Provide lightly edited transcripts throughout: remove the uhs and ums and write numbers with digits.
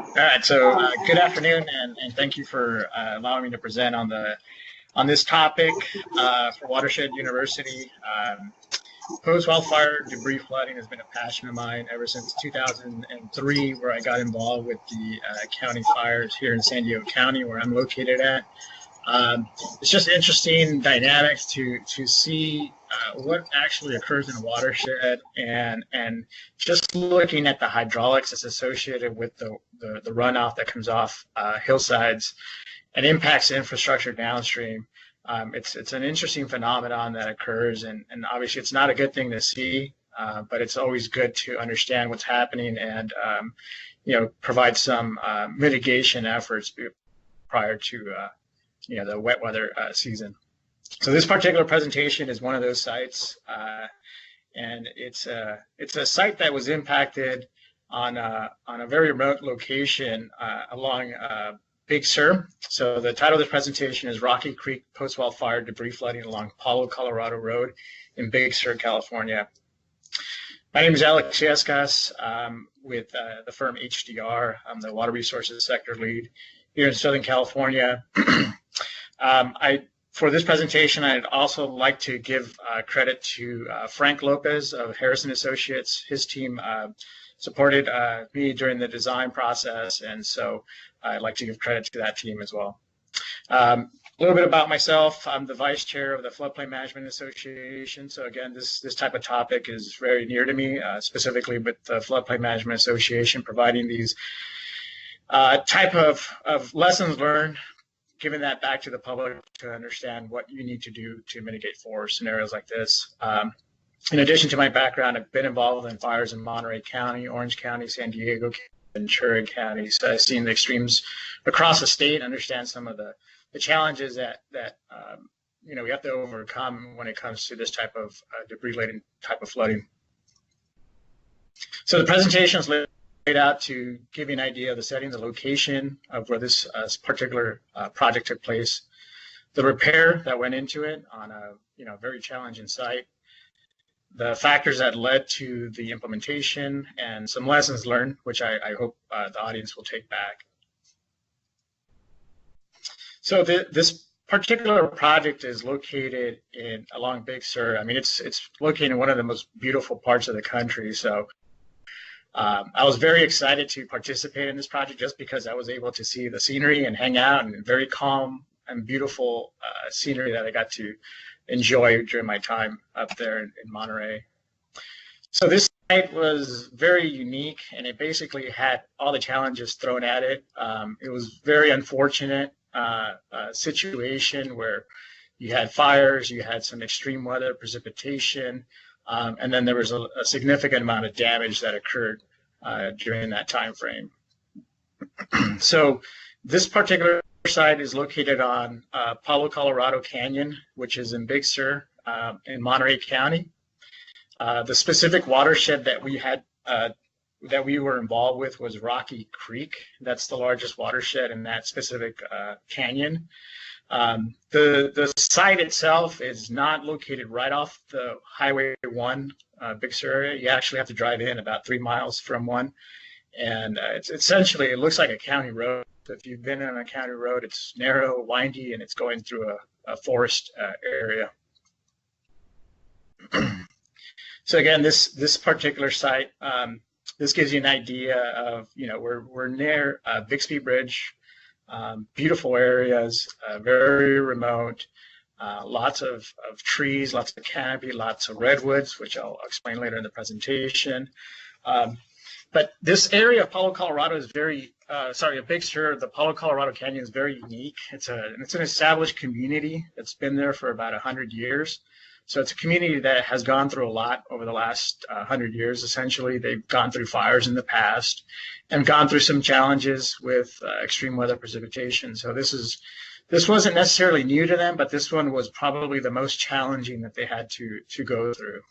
All right, so good afternoon, and thank you for allowing me to present on this topic for Watershed University. Post-wildfire debris flooding has been a passion of mine ever since 2003, where I got involved with the county fires here in San Diego County, where I'm located at. It's just interesting dynamics to see what actually occurs in a watershed, and just looking at the hydraulics that's associated with the runoff that comes off hillsides and impacts infrastructure downstream. It's an interesting phenomenon that occurs, and obviously it's not a good thing to see, but it's always good to understand what's happening and provide some mitigation efforts prior to the wet weather season. So this particular presentation is one of those sites, and it's a site that was impacted on a very remote location along Big Sur. So the title of this presentation is Rocky Creek Post-Wildfire Debris Flooding Along Palo Colorado Road in Big Sur, California. My name is Alex Yescas with the firm HDR. I'm the Water Resources Sector Lead here in Southern California. For this presentation, I'd also like to give credit to Frank Lopez of Harrison Associates. His team supported me during the design process, and so I'd like to give credit to that team as well. A little bit about myself. I'm the vice chair of the Floodplain Management Association. So again, this type of topic is very near to me, specifically with the Floodplain Management Association, providing these type of lessons learned, giving that back to the public to understand what you need to do to mitigate for scenarios like this. In addition to my background, I've been involved in fires in Monterey County, Orange County, San Diego, Ventura County. So I've seen the extremes across the state, understand some of the challenges that we have to overcome when it comes to this type of debris-laden type of flooding. So the presentation is laid out to give you an idea of the setting, the location of where this particular project took place, the repair that went into it on a very challenging site, the factors that led to the implementation, and some lessons learned, which I hope the audience will take back. So this particular project is located along Big Sur. I mean, it's located in one of the most beautiful parts of the country. So I was very excited to participate in this project just because I was able to see the scenery and hang out, and very calm and beautiful scenery that I got to enjoy during my time up there in Monterey. So this site was very unique, and it basically had all the challenges thrown at it. It was very unfortunate situation where you had fires, you had some extreme weather, precipitation, and then there was a significant amount of damage that occurred during that time frame. So this particular site is located on Palo Colorado Canyon, which is in Big Sur in Monterey County. The specific watershed that we were involved with was Rocky Creek. That's the largest watershed in that specific canyon. The site itself is not located right off the Highway 1 Big Sur area. You actually have to drive in about 3 miles from one. And it's essentially, it looks like a county road. If you've been on a county road, it's narrow, windy, and it's going through a forest area. So again, this particular site, this gives you an idea of, we're near Bixby Bridge, beautiful areas, very remote, lots of trees, lots of canopy, lots of redwoods, which I'll explain later in the presentation. But this area of Palo Colorado is a Big Sur, the Palo Colorado Canyon is very unique. It's an established community that's been there for about 100 years. So it's a community that has gone through a lot over the last 100 years. Essentially, they've gone through fires in the past and gone through some challenges with extreme weather precipitation. So this wasn't necessarily new to them, but this one was probably the most challenging that they had to go through.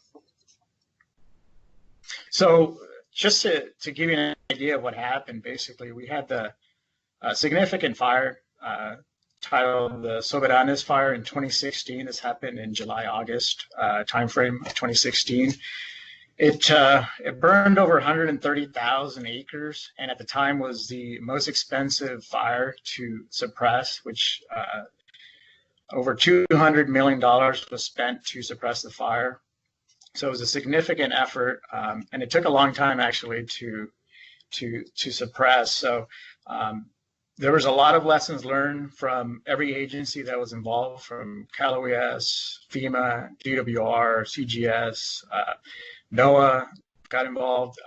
So just to give you an idea of what happened, basically, we had the significant fire titled the Soberanes Fire in 2016. This happened in July-August timeframe of 2016. It burned over 130,000 acres, and at the time was the most expensive fire to suppress, which over $200 million was spent to suppress the fire. So it was a significant effort, and it took a long time actually to suppress. So there was a lot of lessons learned from every agency that was involved, from Cal OES, FEMA, DWR, CGS, NOAA got involved.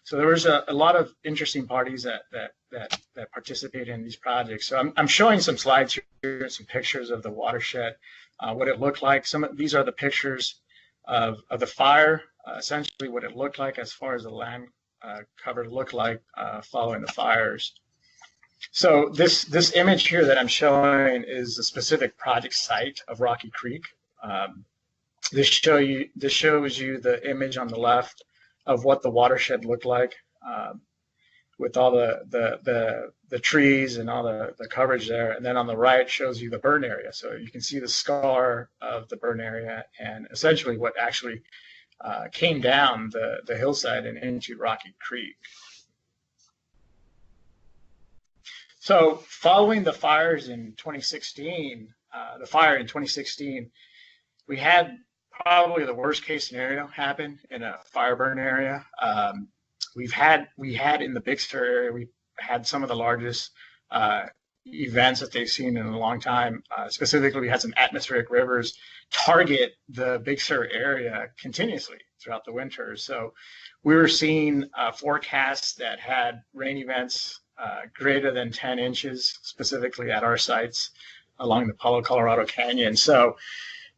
So there was a lot of interesting parties that participated in these projects. So I'm showing some slides here, some pictures of the watershed, what it looked like. These are the pictures of the fire, essentially what it looked like as far as the land cover looked like following the fires. So this image here that I'm showing is a specific project site of Rocky Creek. This shows you the image on the left of what the watershed looked like, with all the trees and all the coverage there. And then on the right shows you the burn area. So you can see the scar of the burn area and essentially what actually came down the hillside and into Rocky Creek. So following the fires in 2016, we had probably the worst case scenario happen in a fire burn area. We had in the Big Sur area, we had some of the largest events that they've seen in a long time. Specifically, we had some atmospheric rivers target the Big Sur area continuously throughout the winter. So we were seeing forecasts that had rain events greater than 10 inches, specifically at our sites along the Palo Colorado Canyon. So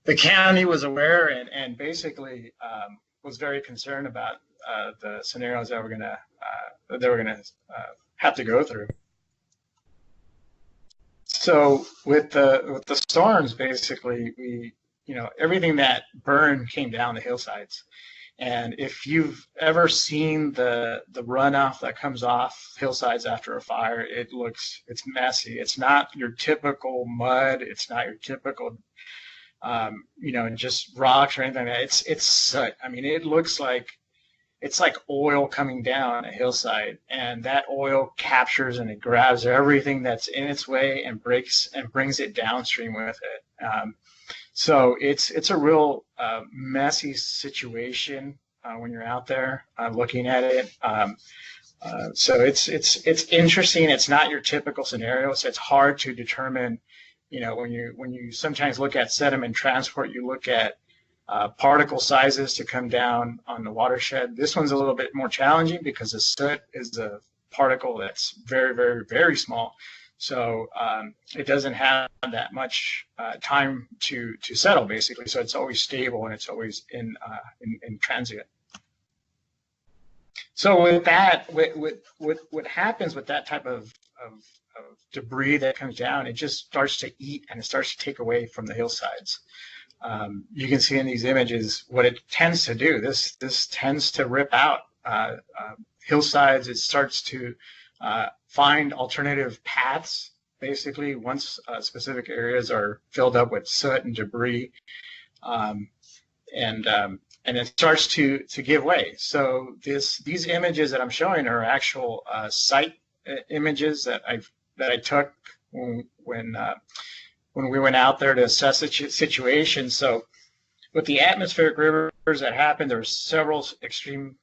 the county was aware and basically was very concerned about the scenarios that they were gonna have to go through. So with the storms, basically everything that burned came down the hillsides. And if you've ever seen the runoff that comes off hillsides after a fire, it's messy. It's not your typical mud. It's not your typical, just rocks or anything like that. It's soot. I mean, it looks like it's like oil coming down a hillside, and that oil captures and it grabs everything that's in its way and brings it downstream with it. So it's a real messy situation when you're out there looking at it. So it's interesting. It's not your typical scenario. So it's hard to determine. When you sometimes look at sediment transport, you look at particle sizes to come down on the watershed. This one's a little bit more challenging because the soot is a particle that's very, very, very small. So it doesn't have that much time to settle, basically. So it's always stable and it's always in transient. So with that, what happens with that type of debris that comes down, it just starts to eat and it starts to take away from the hillsides. You can see in these images what it tends to do. This tends to rip out hillsides. It starts to find alternative paths, basically, once specific areas are filled up with soot and debris, and it starts to give way. So these images that I'm showing are actual site images that I took when we went out there to assess the situation. So with the atmospheric rivers that happened, there were several extreme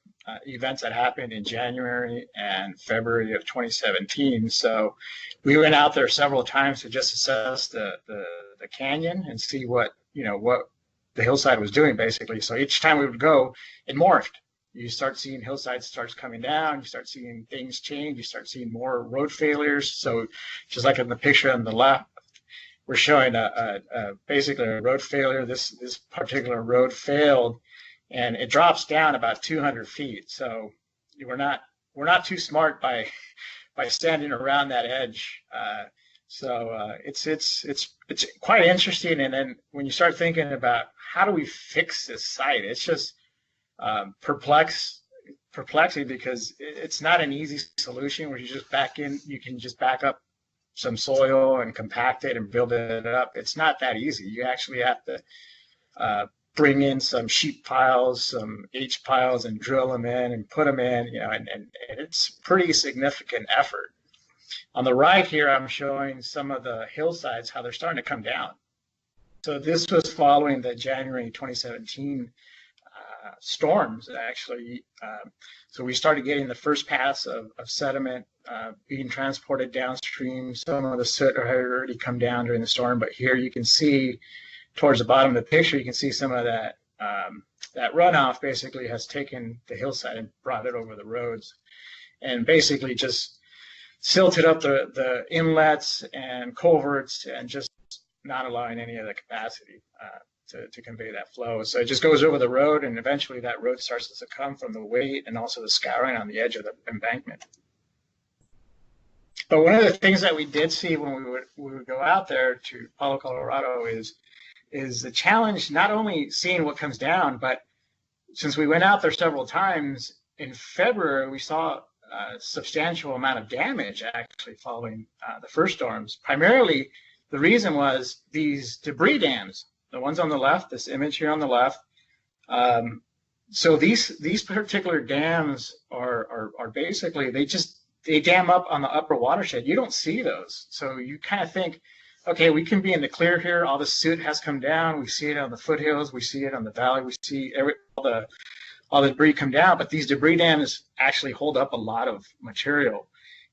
events that happened in January and February of 2017. So we went out there several times to just assess the canyon and see what the hillside was doing, basically. So each time we would go, it morphed. You start seeing hillsides starts coming down. You start seeing things change. You start seeing more road failures. So just like in the picture on the left, we're showing basically a road failure. This particular road failed, and it drops down about 200 feet. So we're not too smart by standing around that edge. It's quite interesting. And then when you start thinking about how do we fix this site, it's just perplexing because it's not an easy solution where you can just back up some soil and compact it and build it up. It's not that easy. You actually have to bring in some sheet piles, some H piles, and drill them in and put them in, and it's pretty significant effort. On the right here, I'm showing some of the hillsides, how they're starting to come down. So this was following the January 2017 storms, actually. So we started getting the first pass of sediment being transported downstream. Some of the soot had already come down during the storm, but here you can see towards the bottom of the picture, you can see some of that that runoff basically has taken the hillside and brought it over the roads, and basically just silted up the inlets and culverts and just not allowing any of the capacity to convey that flow. So it just goes over the road, and eventually that road starts to succumb from the weight and also the scouring on the edge of the embankment. But one of the things that we did see when we would go out there to Palo Colorado is the challenge, not only seeing what comes down, but since we went out there several times, in February we saw a substantial amount of damage actually following the first storms. Primarily, the reason was these debris dams, the ones on the left, this image here on the left. So these particular dams are basically, they dam up on the upper watershed. You don't see those. So you kind of think, okay, we can be in the clear here. All the soot has come down. We see it on the foothills. We see it on the valley. We see all the debris come down. But these debris dams actually hold up a lot of material.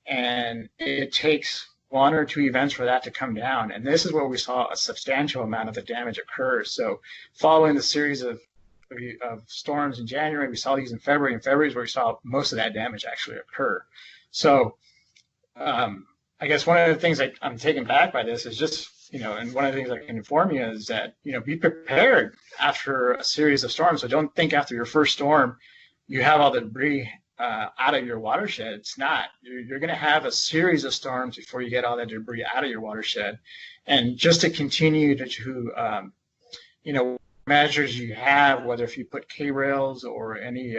And it takes one or two events for that to come down. And this is where we saw a substantial amount of the damage occur. So following the series of storms in January, we saw these in February. In February is where we saw most of that damage actually occur. So I guess one of the things I'm taken back by this is just, and one of the things I can inform you is that, be prepared after a series of storms. So don't think after your first storm, you have all the debris out of your watershed. It's not. You're going to have a series of storms before you get all that debris out of your watershed. And just to continue to measures you have, whether if you put K-rails or any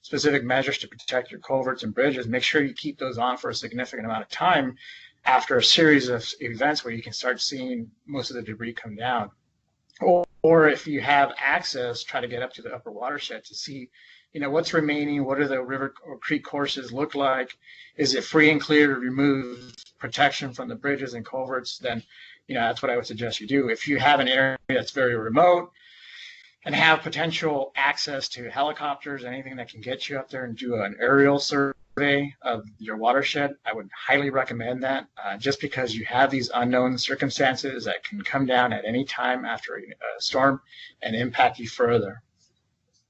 specific measures to protect your culverts and bridges, make sure you keep those on for a significant amount of time after a series of events where you can start seeing most of the debris come down. Or if you have access, try to get up to the upper watershed to see, what's remaining, what do the river or creek courses look like, is it free and clear to remove protection from the bridges and culverts, then, that's what I would suggest you do. If you have an area that's very remote, and have potential access to helicopters, anything that can get you up there and do an aerial survey of your watershed, I would highly recommend that, just because you have these unknown circumstances that can come down at any time after a storm and impact you further.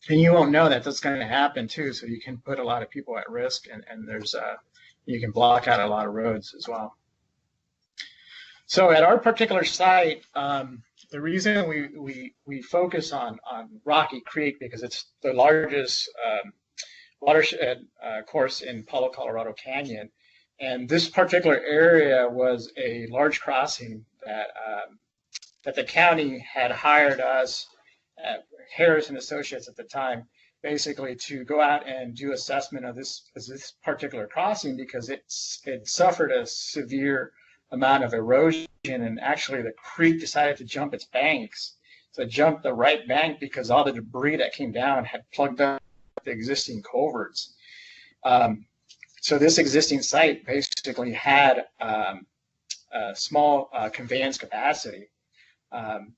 And you won't know that that's going to happen too, so you can put a lot of people at risk, and there's you can block out a lot of roads as well. So at our particular site, the reason we focus on Rocky Creek, because it's the largest watershed course in Palo Colorado Canyon, and this particular area was a large crossing that the county had hired us, Harris and Associates at the time, basically to go out and do assessment of this particular crossing, because it suffered a severe amount of erosion, and actually the creek decided to jump its banks. So it jumped the right bank because all the debris that came down had plugged up the existing culverts. So this existing site basically had a small conveyance capacity.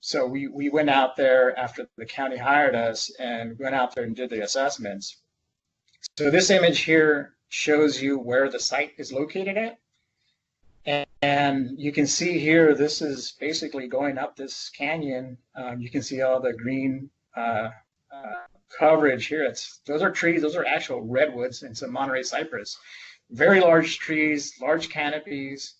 So we went out there after the county hired us and went out there and did the assessments. So this image here shows you where the site is located at. And you can see here, this is basically going up this canyon. You can see all the green coverage here. Those are trees. Those are actual redwoods and some Monterey cypress. Very large trees, large canopies.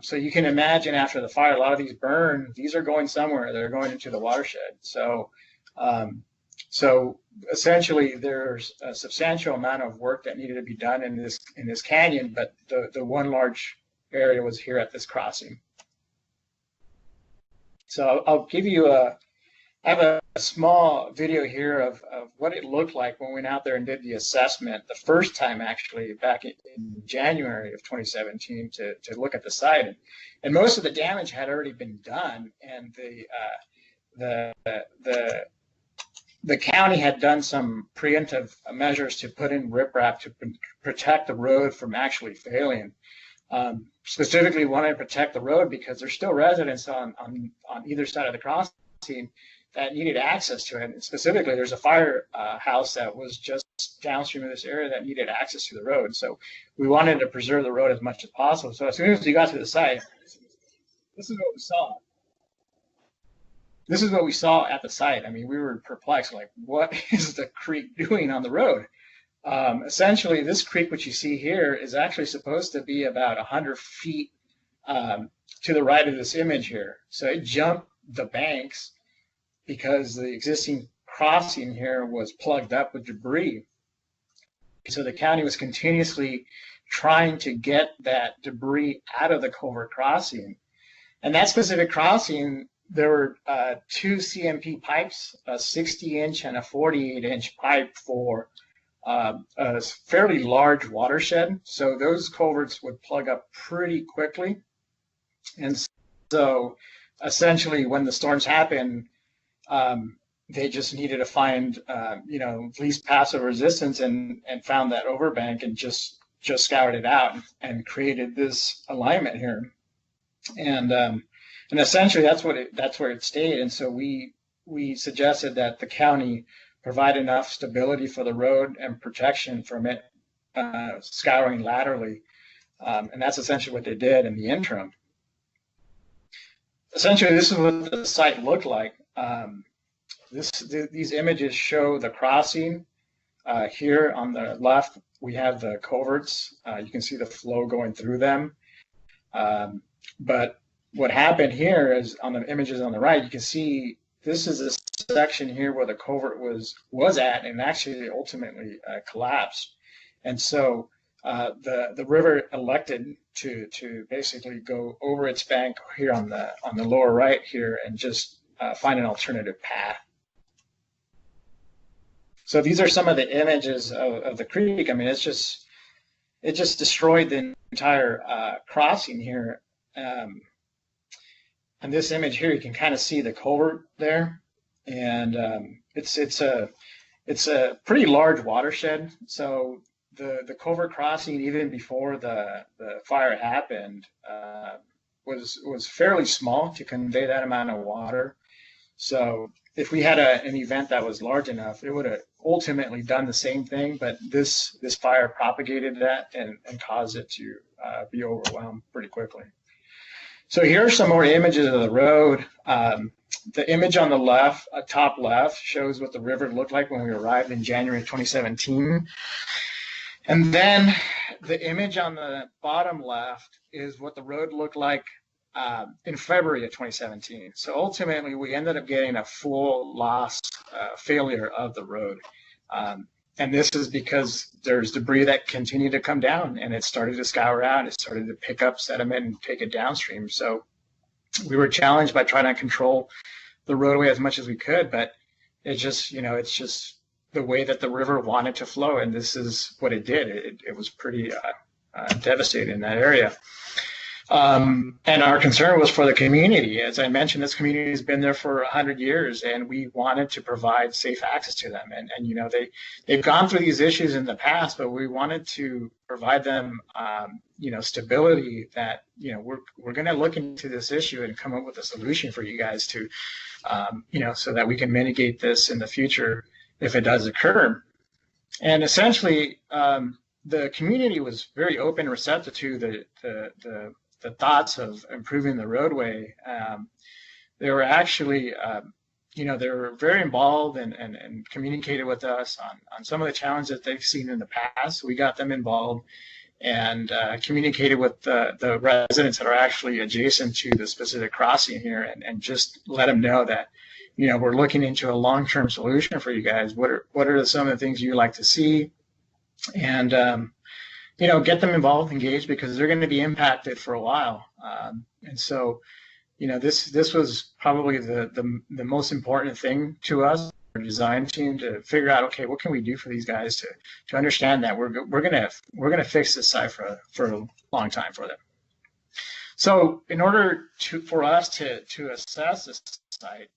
So you can imagine after the fire, a lot of these burn. These are going somewhere. They're going into the watershed. So essentially, there's a substantial amount of work that needed to be done in this canyon. But the one large area was here at this crossing. So I'll give you I have a small video here of what it looked like when we went out there and did the assessment the first time, actually back in January of 2017, to look at the site. And most of the damage had already been done, and the the county had done some preemptive measures to put in riprap to protect the road from actually failing. Specifically wanted to protect the road because there's still residents on either side of the crossing that needed access to it. And specifically, there's a fire house that was just downstream of this area that needed access to the road. So we wanted to preserve the road as much as possible. So as soon as we got to the site, this is what we saw. This is what we saw at the site. I mean, we were perplexed, like, what is the creek doing on the road? Essentially, this creek, which you see here, is actually supposed to be about 100 feet to the right of this image here. So it jumped the banks because the existing crossing here was plugged up with debris. So the county was continuously trying to get that debris out of the culvert crossing. And that specific crossing, there were two CMP pipes, a 60-inch and a 48-inch pipe for a fairly large watershed. So those culverts would plug up pretty quickly. And so essentially when the storms happen, they just needed to find, least passive resistance and found that overbank and just scoured it out and created this alignment here. And essentially that's where it stayed. And so we suggested that the county provide enough stability for the road and protection from it scouring laterally. And that's essentially what they did in the interim. Essentially, this is what the site looked like. These images show the crossing. Here on the left, we have the culverts. You can see the flow going through them. But what happened here is on the images on the right, you can see this is a section here where the culvert was at and actually ultimately collapsed. And so the river elected to basically go over its bank here on the lower right here and just find an alternative path. So these are some of the images of the creek. I mean, it just destroyed the entire crossing here. And this image here, you can kind of see the culvert there, and it's a pretty large watershed. So the culvert crossing, even before the fire happened, was fairly small to convey that amount of water. So if we had an event that was large enough, it would have ultimately done the same thing. But this fire propagated that and caused it to be overwhelmed pretty quickly. So here are some more images of the road. The image on the left, top left, shows what the river looked like when we arrived in January 2017. And then the image on the bottom left is what the road looked like in February of 2017. So ultimately, we ended up getting a full loss failure of the road. And this is because there's debris that continued to come down and it started to scour out. It started to pick up sediment and take it downstream. So we were challenged by trying to control the roadway as much as we could, but it's just the way that the river wanted to flow. And this is what it did. It was pretty devastating in that area. And our concern was for the community. As I mentioned, this community has been there for 100 years, and we wanted to provide safe access to them. And they've gone through these issues in the past, but we wanted to provide them, stability that, we're going to look into this issue and come up with a solution for you guys to, so that we can mitigate this in the future if it does occur. And essentially, the community was very open and receptive to the thoughts of improving the roadway. They were actually, they were very involved and communicated with us on some of the challenges that they've seen in the past. We got them involved and communicated with the residents that are actually adjacent to the specific crossing here and just let them know that, we're looking into a long-term solution for you guys. What are some of the things you'd like to see? And, get them involved, engaged, because they're going to be impacted for a while. And so, this was probably the most important thing to us, our design team, to figure out, okay, what can we do for these guys to understand that we're gonna fix this site for a long time for them. So, in order for us to assess this site,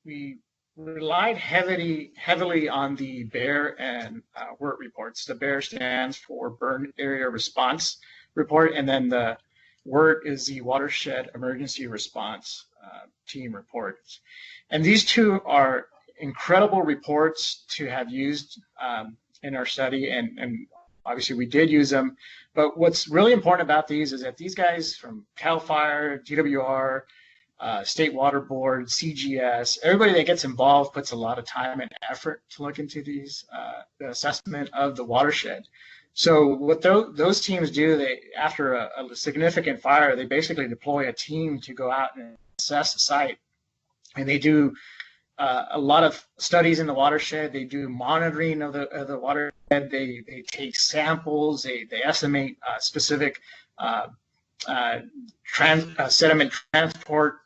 we relied heavily on the BEAR and WERT reports. The BEAR stands for Burn Area Response Report, and then the WERT is the Watershed Emergency Response Team report. And these two are incredible reports to have used in our study, and obviously we did use them. But what's really important about these is that these guys from CAL FIRE, DWR, State Water Board, CGS, everybody that gets involved puts a lot of time and effort to look into these, the assessment of the watershed. So what those teams do, they after a significant fire, they basically deploy a team to go out and assess the site. And they do a lot of studies in the watershed. They do monitoring of the watershed. They take samples. They estimate specific sediment transport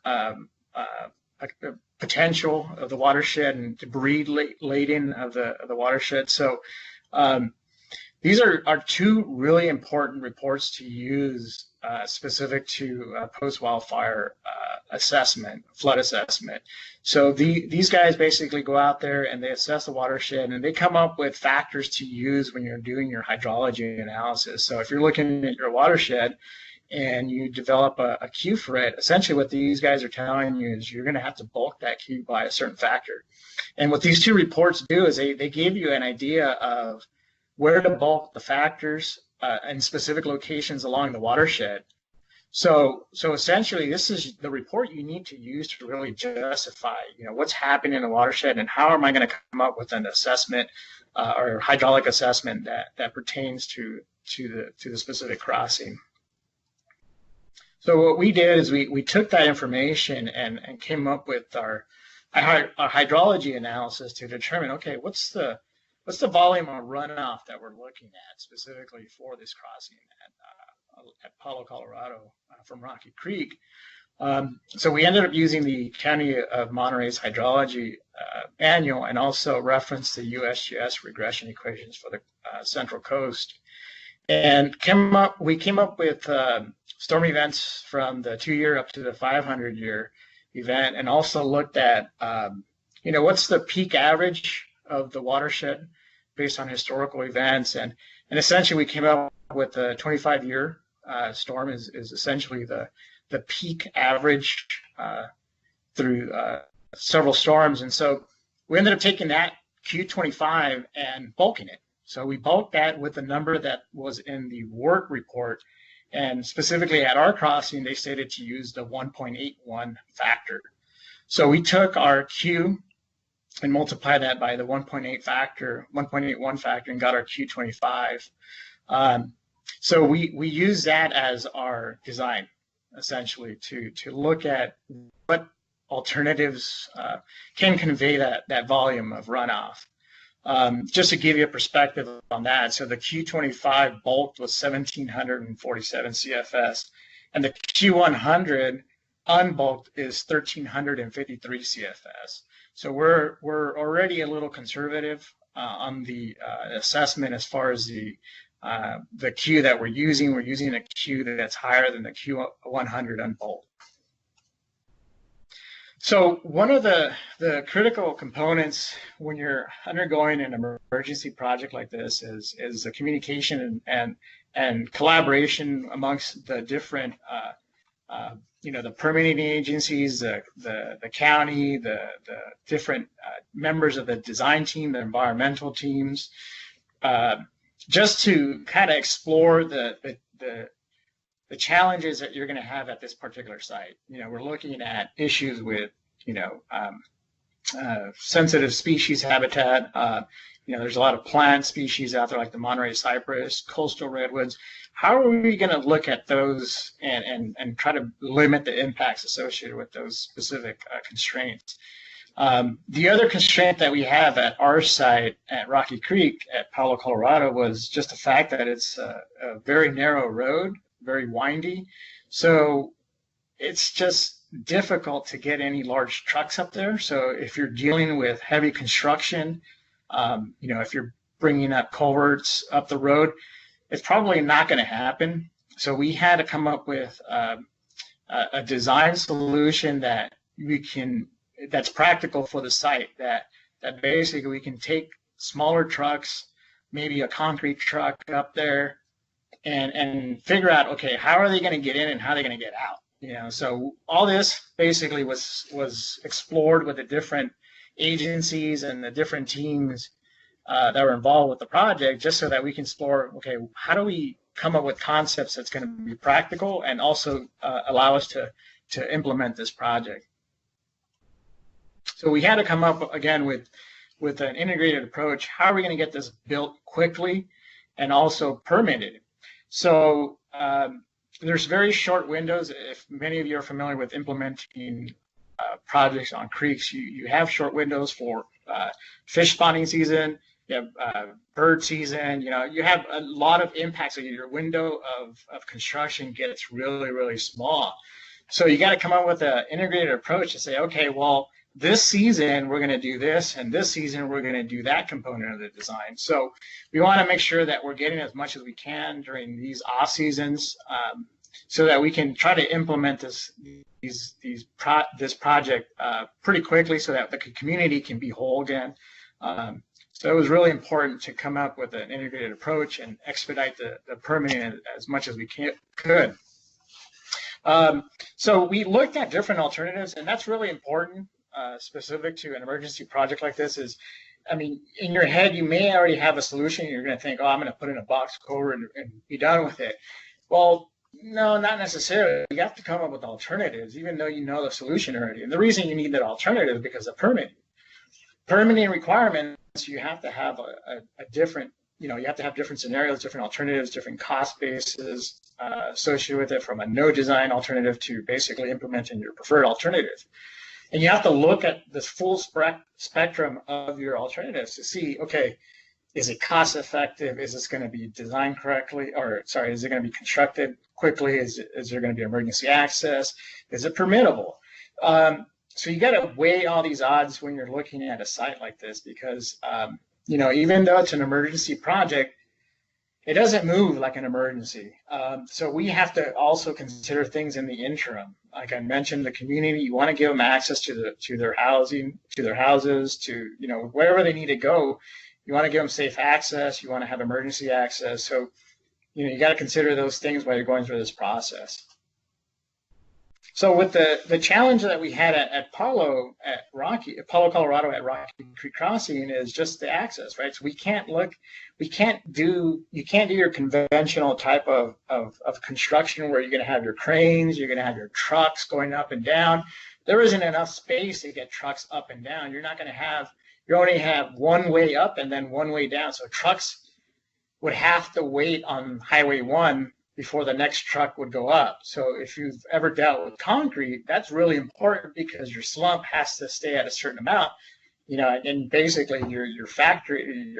potential of the watershed and debris laden of the watershed. So these are two really important reports to use specific to post-wildfire assessment, flood assessment. So these guys basically go out there and they assess the watershed, and they come up with factors to use when you're doing your hydrology analysis. So if you're looking at your watershed and you develop a Q for it, essentially what these guys are telling you is you're going to have to bulk that Q by a certain factor. And what these two reports do is they give you an idea of where to bulk the factors in specific locations along the watershed. So essentially, this is the report you need to use to really justify, what's happening in the watershed and how am I going to come up with an assessment or hydraulic assessment that pertains to the specific crossing. So what we did is we took that information and came up with our hydrology analysis to determine, okay, what's the volume of runoff that we're looking at specifically for this crossing at Palo Colorado from Rocky Creek. So we ended up using the County of Monterey's hydrology manual and also referenced the USGS regression equations for the Central Coast. And we came up with storm events from the 2-year up to the 500-year event, and also looked at, what's the peak average of the watershed based on historical events. And essentially we came up with the 25-year storm is essentially the peak average through several storms. And so we ended up taking that Q25 and bulking it. So we bulked that with the number that was in the WERT report. And specifically at our crossing, they stated to use the 1.81 factor. So we took our Q and multiplied that by the 1.81 factor and got our Q25. So we use that as our design, essentially, to look at what alternatives can convey that volume of runoff. Just to give you a perspective on that, so the Q25 bulked was 1,747 CFS, and the Q100 unbulked is 1,353 CFS. So we're already a little conservative on the assessment as far as the Q that we're using. We're using a Q that's higher than the Q100 unbulked. So one of the critical components when you're undergoing an emergency project like this is the communication and collaboration amongst the different the permitting agencies, the county, the different members of the design team, the environmental teams, just to kind of explore the challenges that you're going to have at this particular site. We're looking at issues with, sensitive species habitat. There's a lot of plant species out there like the Monterey cypress, coastal redwoods. How are we going to look at those and try to limit the impacts associated with those specific constraints? The other constraint that we have at our site at Rocky Creek at Palo Colorado was just the fact that it's a very narrow road, very windy. So it's just difficult to get any large trucks up there. So if you're dealing with heavy construction, if you're bringing up culverts up the road, it's probably not going to happen. So we had to come up with a design solution that we can that's practical for the site, that basically we can take smaller trucks, maybe a concrete truck up there, and figure out, okay, how are they going to get in and how are they going to get out? So all this basically was explored with the different agencies and the different teams that were involved with the project, just so that we can explore, okay, how do we come up with concepts that's going to be practical and also allow us to implement this project. So we had to come up again with an integrated approach. How are we going to get this built quickly and also permitted? So there's very short windows. If many of you are familiar with implementing projects on creeks, you have short windows for fish spawning season, you have bird season, you have a lot of impacts. So your window of construction gets really, really small. So you got to come up with an integrated approach to say, okay, well, this season we're going to do this, and this season we're going to do that component of the design. So we want to make sure that we're getting as much as we can during these off seasons, so that we can try to implement this project pretty quickly, so that the community can be whole again. So it was really important to come up with an integrated approach and expedite the permitting as much as we could. So we looked at different alternatives, and that's really important. Specific to an emergency project like this is, in your head, you may already have a solution. You're going to think, oh, I'm going to put in a box culvert and be done with it. Well, no, not necessarily. You have to come up with alternatives, even though you know the solution already. And the reason you need that alternative is because of permitting requirements. You have to have a different, you have to have different scenarios, different alternatives, different cost bases associated with it, from a no design alternative to basically implementing your preferred alternative. And you have to look at this full spectrum of your alternatives to see, okay, is it cost effective? Is this going to be designed correctly? Is it going to be constructed quickly? Is there going to be emergency access? Is it permittable? So you got to weigh all these odds when you're looking at a site like this, because, even though it's an emergency project, it doesn't move like an emergency. So we have to also consider things in the interim. Like I mentioned, the community, you want to give them access to their housing, to their houses, to, wherever they need to go. You want to give them safe access. You want to have emergency access. So, you got to consider those things while you're going through this process. So with the challenge that we had at Palo Colorado at Rocky Creek Crossing is just the access, right? So you can't do your conventional type of construction where you're going to have your cranes, you're going to have your trucks going up and down. There isn't enough space to get trucks up and down. You only have one way up and then one way down. So trucks would have to wait on Highway 1 before the next truck would go up. So if you've ever dealt with concrete, that's really important, because your slump has to stay at a certain amount, and basically your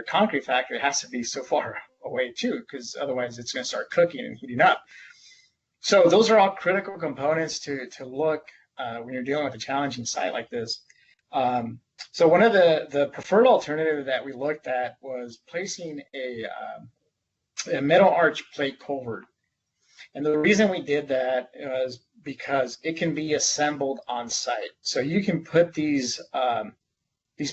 concrete factory has to be so far away too, because otherwise it's going to start cooking and heating up. So those are all critical components to look when you're dealing with a challenging site like this. So one of the preferred alternative that we looked at was placing a metal arch plate culvert. And the reason we did that was because it can be assembled on site. So you can put these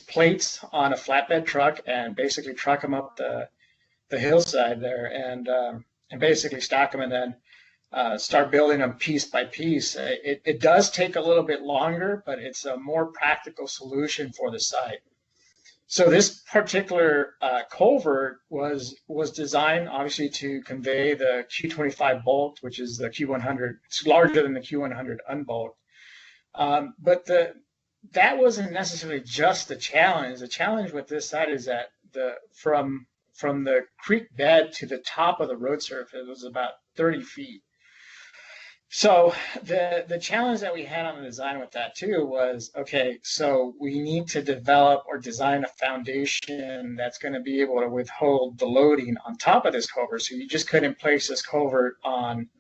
plates on a flatbed truck and basically truck them up the hillside there, and basically stack them, and then start building them piece by piece. It does take a little bit longer, but it's a more practical solution for the site. So this particular culvert was designed, obviously, to convey the Q25 bolt, which is the Q100. It's larger than the Q100 unbulked. But that wasn't necessarily just the challenge. The challenge with this site is that from the creek bed to the top of the road surface was about 30 feet. So the challenge that we had on the design with that too was, okay, so we need to develop or design a foundation that's going to be able to withhold the loading on top of this culvert. So you just couldn't place this culvert on,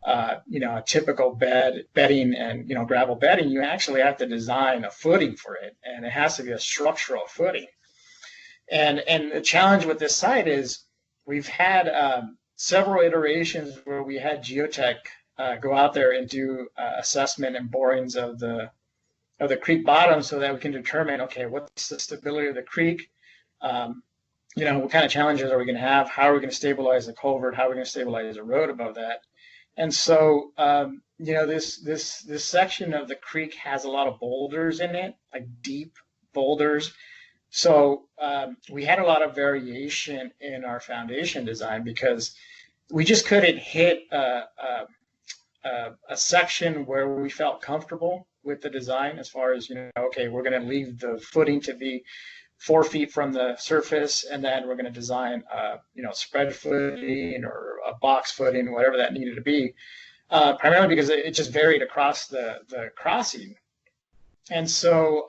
a typical bedding and, gravel bedding. You actually have to design a footing for it, and it has to be a structural footing. And the challenge with this site is we've had several iterations where we had geotech go out there and do assessment and borings of the of the creek bottom so that we can determine, okay, what's the stability of the creek? What kind of challenges are we going to have? How are we going to stabilize the culvert? How are we going to stabilize the road above that? And so, this section of the creek has a lot of boulders in it, like deep boulders. So we had a lot of variation in our foundation design because we just couldn't hit a section where we felt comfortable with the design as far as, okay, we're going to leave the footing to be 4 feet from the surface, and then we're going to design, spread footing or a box footing, whatever that needed to be, primarily because it just varied across the crossing. And so,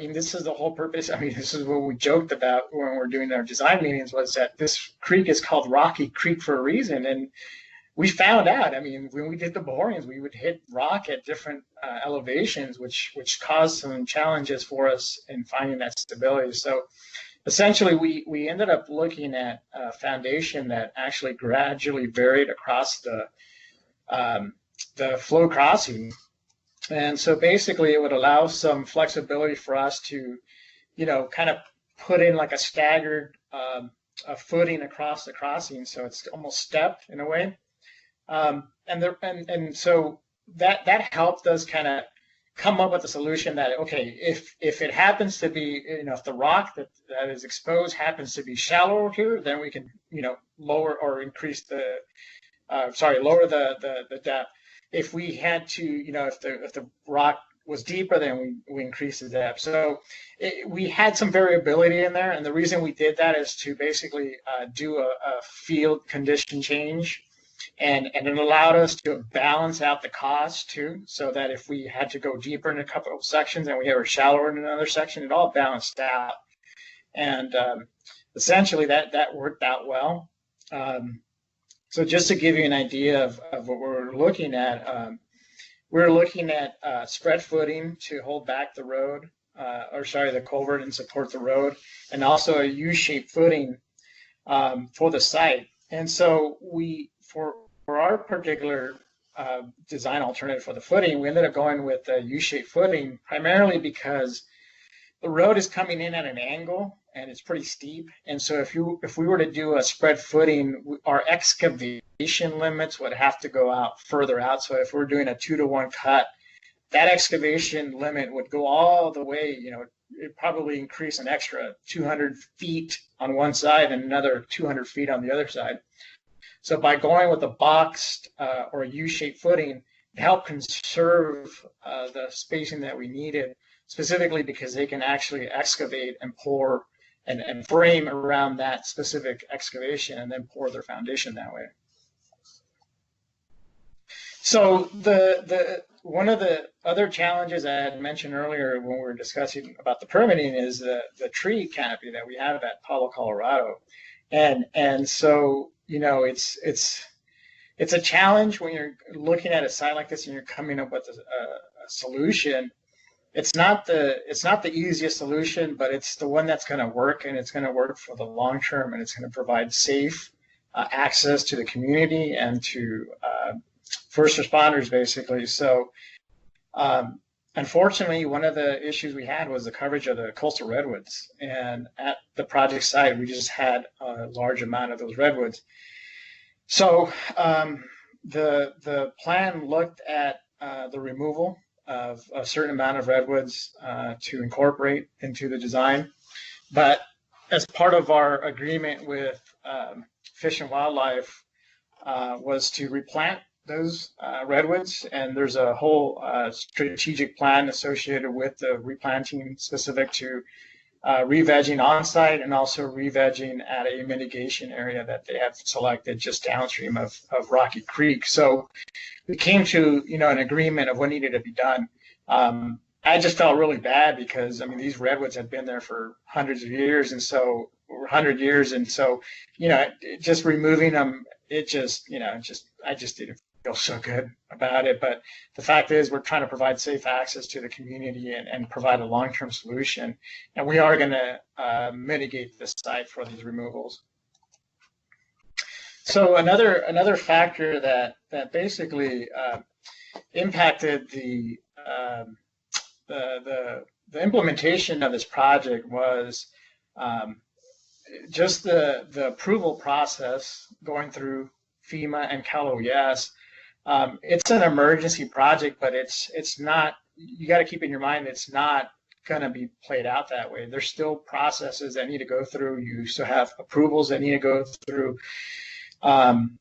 this is the whole purpose. This is what we joked about when we're doing our design meetings, was that this creek is called Rocky Creek for a reason. And we found out, when we did the borings, we would hit rock at different elevations, which caused some challenges for us in finding that stability. So essentially, we ended up looking at a foundation that actually gradually varied across the flow crossing. And so basically, it would allow some flexibility for us to, kind of put in like a staggered footing across the crossing. So it's almost stepped in a way. And so that helped us kind of come up with a solution that, okay, if it happens to be, if the rock that is exposed happens to be shallower here, then we can, lower or increase lower the depth. If we had to, if the rock was deeper, then we increased the depth. So we had some variability in there. And the reason we did that is to basically do a field condition change. And it allowed us to balance out the cost too, so that if we had to go deeper in a couple of sections and we were shallower in another section, it all balanced out. And essentially that worked out well. So just to give you an idea of what we're looking at, spread footing to hold back the road, the culvert and support the road, and also a U-shaped footing for the site. And so for our particular design alternative for the footing, we ended up going with a U-shaped footing, primarily because the road is coming in at an angle and it's pretty steep. And so if we were to do a spread footing, our excavation limits would have to go out further out. So if we're doing a 2-to-1 cut, that excavation limit would go all the way, it'd probably increase an extra 200 feet on one side and another 200 feet on the other side. So by going with a boxed or a U-shaped footing, it helped conserve the spacing that we needed, specifically because they can actually excavate and pour and frame around that specific excavation and then pour their foundation that way. So one of the other challenges I had mentioned earlier when we were discussing about the permitting is the tree canopy that we have at Palo Colorado. And so, it's a challenge when you're looking at a site like this and you're coming up with a solution. It's not the easiest solution, but it's the one that's going to work, and it's going to work for the long term, and it's going to provide safe access to the community and to first responders, basically. So unfortunately, one of the issues we had was the coverage of the coastal redwoods. And at the project site, we just had a large amount of those redwoods. So the plan looked at the removal of a certain amount of redwoods to incorporate into the design. But as part of our agreement with Fish and Wildlife was to replant those redwoods, and there's a whole strategic plan associated with the replanting specific to re-vegging on site and also re-vegging at a mitigation area that they have selected just downstream of Rocky Creek. So we came to an agreement of what needed to be done. I just felt really bad because these redwoods had been there for hundreds of years, and so just removing them, I just didn't feel so good about it. But the fact is, we're trying to provide safe access to the community and provide a long-term solution, and we are going to mitigate the site for these removals. So another factor that basically impacted the the implementation of this project was just the approval process going through FEMA and Cal OES. It's an emergency project, but it's not. You got to keep in your mind it's not going to be played out that way. There's still processes that need to go through. You still have approvals that need to go through, and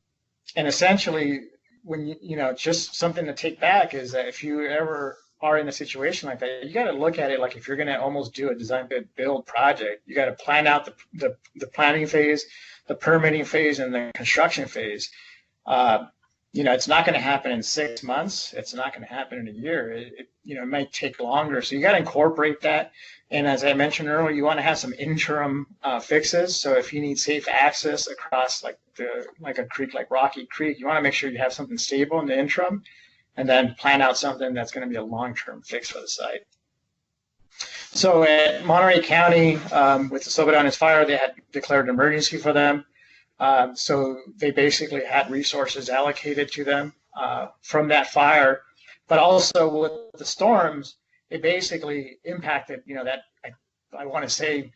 essentially, when just something to take back is that if you ever are in a situation like that, you got to look at it like if you're going to almost do a design build project, you got to plan out the planning phase, the permitting phase, and the construction phase. It's not going to happen in 6 months. It's not going to happen in a year. It might take longer. So you got to incorporate that. And as I mentioned earlier, you want to have some interim fixes. So if you need safe access across like a creek like Rocky Creek, you want to make sure you have something stable in the interim, and then plan out something that's going to be a long-term fix for the site. So at Monterey County, with the Soberanes Fire, they had declared an emergency for them. So they basically had resources allocated to them from that fire, but also with the storms, it basically impacted, that I want to say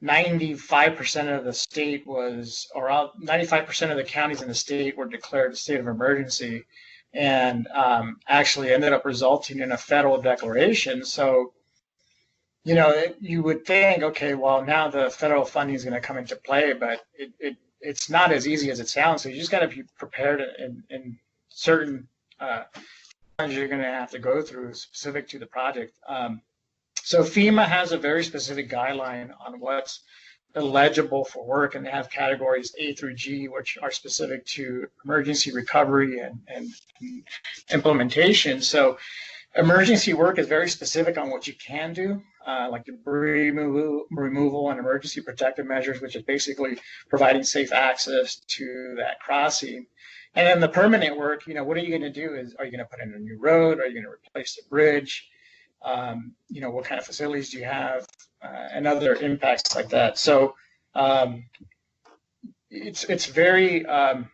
95% of the state was, or 95% of the counties in the state were declared a state of emergency, and actually ended up resulting in a federal declaration. So, you would think, okay, well, now the federal funding is going to come into play, but it's not as easy as it sounds. So you just got to be prepared in certain challenges you're going to have to go through specific to the project. So FEMA has a very specific guideline on what's eligible for work, and they have categories A through G, which are specific to emergency recovery and implementation. So emergency work is very specific on what you can do, like debris removal and emergency protective measures, which is basically providing safe access to that crossing. And then the permanent work, what are you going to do? Are you going to put in a new road? Are you going to replace the bridge? What kind of facilities do you have, and other impacts like that. So it's very a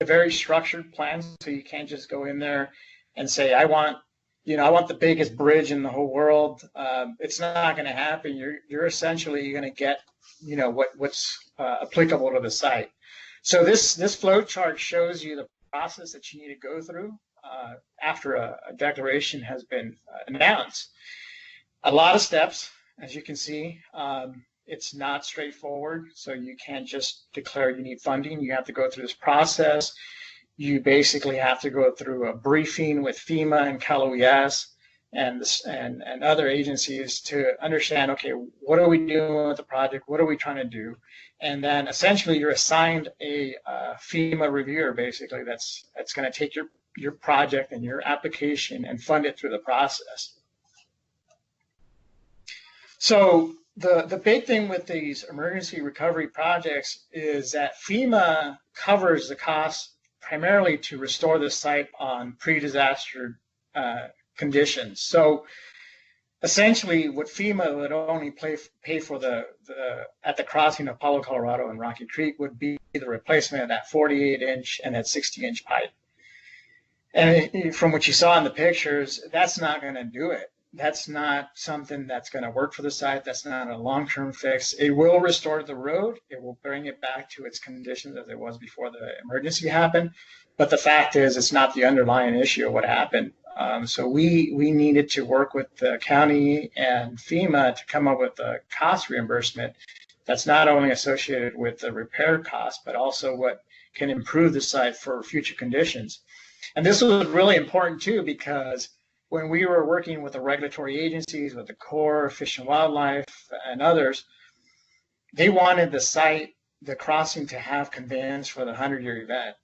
very structured plan. So you can't just go in there and say, I want the biggest bridge in the whole world. It's not going to happen. You're essentially going to get, what's applicable to the site. So this flow chart shows you the process that you need to go through after a declaration has been announced. A lot of steps, as you can see. It's not straightforward. So you can't just declare you need funding. You have to go through this process. You basically have to go through a briefing with FEMA and Cal OES and other agencies to understand, okay, what are we doing with the project? What are we trying to do? And then essentially you're assigned a FEMA reviewer, basically, that's going to take your project and your application and fund it through the process. So the big thing with these emergency recovery projects is that FEMA covers the cost primarily to restore the site on pre-disaster conditions. So essentially what FEMA would only pay for at the crossing of Palo Colorado and Rocky Creek would be the replacement of that 48-inch and that 60-inch pipe. And from what you saw in the pictures, that's not going to do it. That's not something that's going to work for the site. That's not a long-term fix. It will restore the road. It will bring it back to its conditions as it was before the emergency happened. But the fact is, it's not the underlying issue of what happened. So we needed to work with the county and FEMA to come up with a cost reimbursement that's not only associated with the repair cost, but also what can improve the site for future conditions. And this was really important too, because when we were working with the regulatory agencies, with the Corps, Fish and Wildlife, and others, they wanted the site, the crossing, to have conveyance for the 100-year event.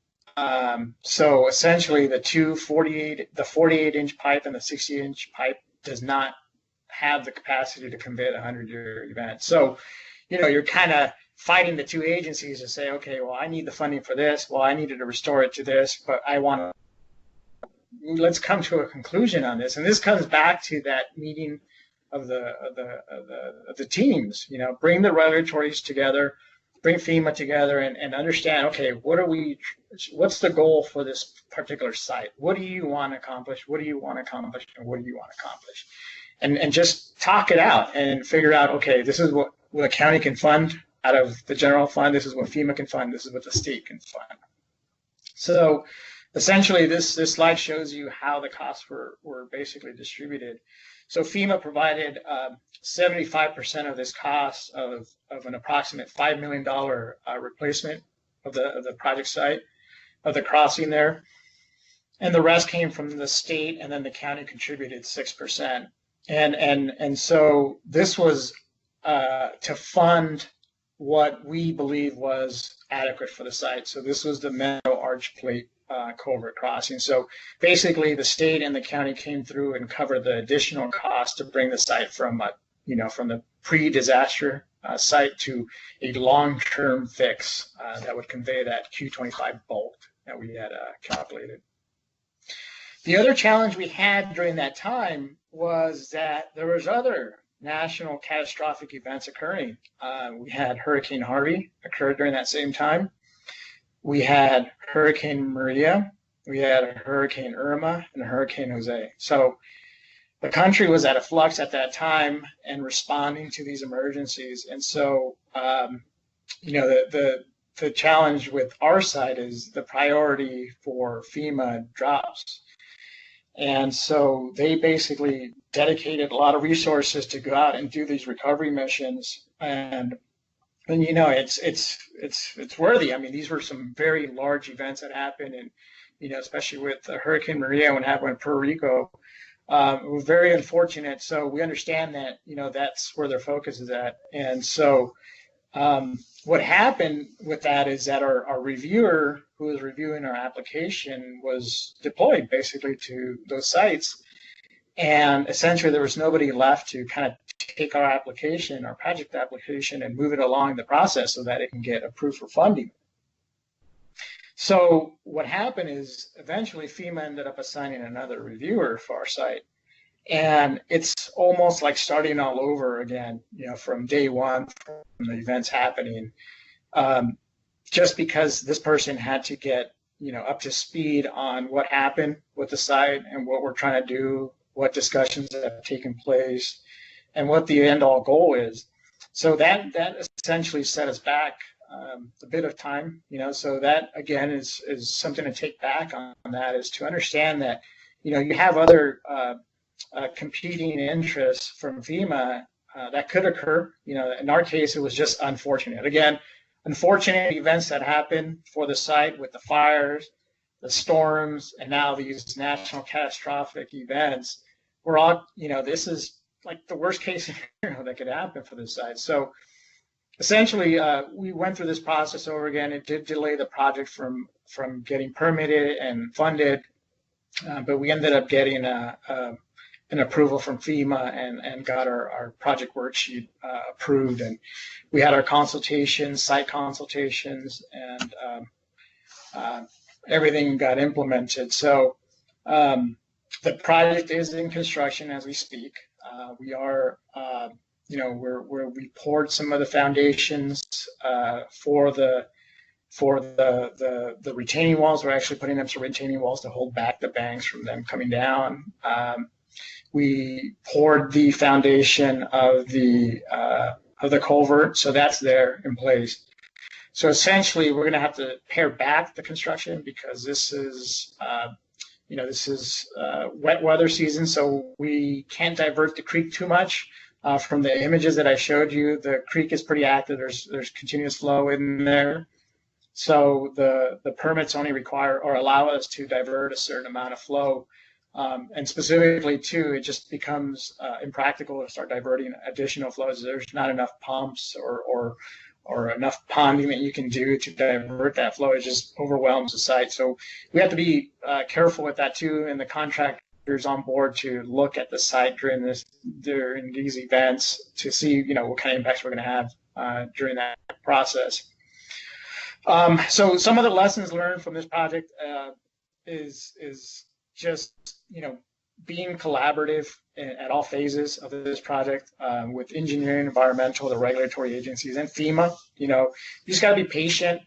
So essentially the 48-inch pipe and the 60-inch pipe does not have the capacity to convey the 100-year event. So, you're kind of fighting the two agencies to say, okay, well, I need the funding for this. Well, I needed to restore it to this, but I want to, let's come to a conclusion on this. And this comes back to that meeting of the teams, bring the regulatories together, bring FEMA together, and understand, okay, what's the goal for this particular site? What do you want to accomplish? What do you want to accomplish? And what do you want to accomplish? and just talk it out and figure out, okay, this is what the county can fund out of the general fund. This is what FEMA can fund. This is what the state can fund. So essentially, this slide shows you how the costs were basically distributed. So FEMA provided 75% of this cost of an approximate $5 million replacement of the project site, of the crossing there. And the rest came from the state, and then the county contributed 6%. And so this was to fund what we believe was adequate for the site. So this was the meadow arch plate culvert crossing. So basically, the state and the county came through and covered the additional cost to bring the site from from the pre-disaster site to a long-term fix that would convey that Q25 bulk that we had calculated. The other challenge we had during that time was that there was other national catastrophic events occurring. We had Hurricane Harvey occurred during that same time. We had Hurricane Maria, we had Hurricane Irma, and Hurricane Jose. So the country was at a flux at that time and responding to these emergencies. And so, the challenge with our side is the priority for FEMA drops. And so they basically dedicated a lot of resources to go out and do these recovery missions. And it's worthy. I mean, these were some very large events that happened, and especially with Hurricane Maria when it happened in Puerto Rico, it was very unfortunate. So we understand that that's where their focus is at. And so what happened with that is that our reviewer who was reviewing our application was deployed basically to those sites, and essentially there was nobody left to kind of take our application, our project application, and move it along the process so that it can get approved for funding. So what happened is eventually FEMA ended up assigning another reviewer for our site. And it's almost like starting all over again, from day one, from the events happening, just because this person had to get, up to speed on what happened with the site and what we're trying to do, what discussions have taken place, and what the end all goal is. So that essentially set us back a bit of time, so that again is something to take back on that, is to understand that, you have other competing interests from FEMA that could occur. In our case, it was just unfortunate. Again, unfortunate events that happened for the site with the fires, the storms, and now these national catastrophic events. We're all, this is like the worst case scenario that could happen for this site. So essentially, we went through this process over again. It did delay the project from getting permitted and funded, but we ended up getting an approval from FEMA and got our project worksheet approved. And we had our consultations, site consultations, and everything got implemented. So the project is in construction as we speak. We are, we poured some of the foundations for the retaining walls. We're actually putting up some retaining walls to hold back the banks from them coming down. We poured the foundation of the culvert, so that's there in place. So essentially, we're going to have to pare back the construction because this is, wet weather season, so we can't divert the creek too much. From the images that I showed you, the creek is pretty active. There's continuous flow in there. So the permits only require or allow us to divert a certain amount of flow. And specifically, too, it just becomes impractical to start diverting additional flows. There's not enough pumps or enough ponding that you can do to divert that flow. It just overwhelms the site. So we have to be careful with that, too, and the contractors on board to look at the site during these events to see, what kind of impacts we're going to have during that process. So some of the lessons learned from this project is just, being collaborative at all phases of this project with engineering, environmental, the regulatory agencies, and FEMA. You just got to be patient.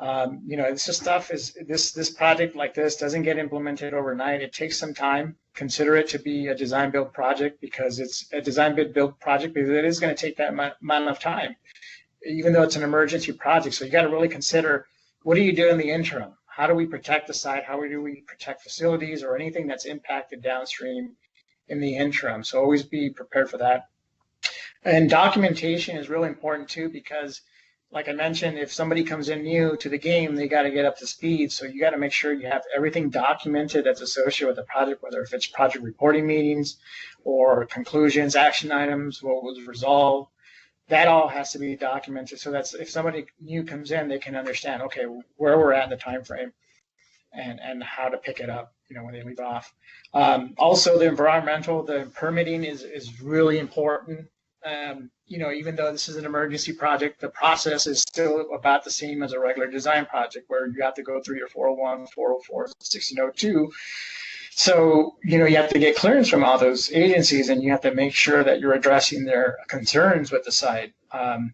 This stuff is this project like this doesn't get implemented overnight. It takes some time. Consider it to be a design build project because it's a design build project because it is going to take that amount of time, even though it's an emergency project. So you got to really consider, what do you do in the interim? How do we protect the site? How do we protect facilities or anything that's impacted downstream in the interim? So always be prepared for that. And documentation is really important too, because like I mentioned, if somebody comes in new to the game, they got to get up to speed. So you got to make sure you have everything documented that's associated with the project, whether if it's project reporting meetings or conclusions, action items, what was resolved. That all has to be documented. So that's if somebody new comes in, they can understand, okay, where we're at in the time frame and how to pick it up, when they leave off. Also, the permitting is really important. Even though this is an emergency project, the process is still about the same as a regular design project where you have to go through your 401, 404, 1602. So, you have to get clearance from all those agencies and you have to make sure that you're addressing their concerns with the site.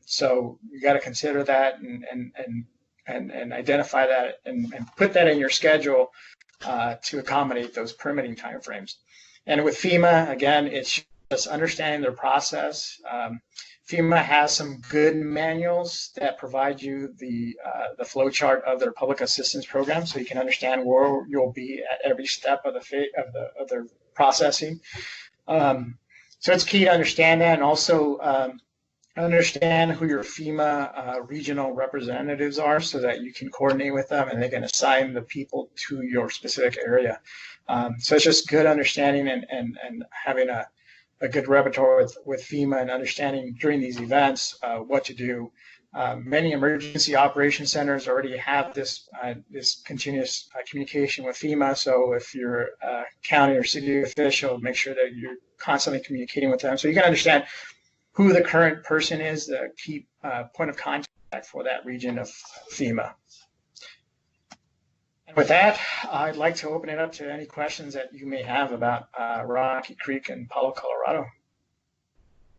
So you got to consider that and identify that and put that in your schedule to accommodate those permitting timeframes. And with FEMA, again, it's just understanding their process. FEMA has some good manuals that provide you the flow chart of their public assistance program, so you can understand where you'll be at every step of their processing. So it's key to understand that, and also understand who your FEMA regional representatives are, so that you can coordinate with them and they can assign the people to your specific area. So it's just good understanding and having a good repertoire with FEMA and understanding during these events what to do. Many emergency operation centers already have this continuous communication with FEMA. So if you're a county or city official, make sure that you're constantly communicating with them so you can understand who the current person is, the key point of contact for that region of FEMA. And with that, I'd like to open it up to any questions that you may have about Rocky Creek and Palo Colorado.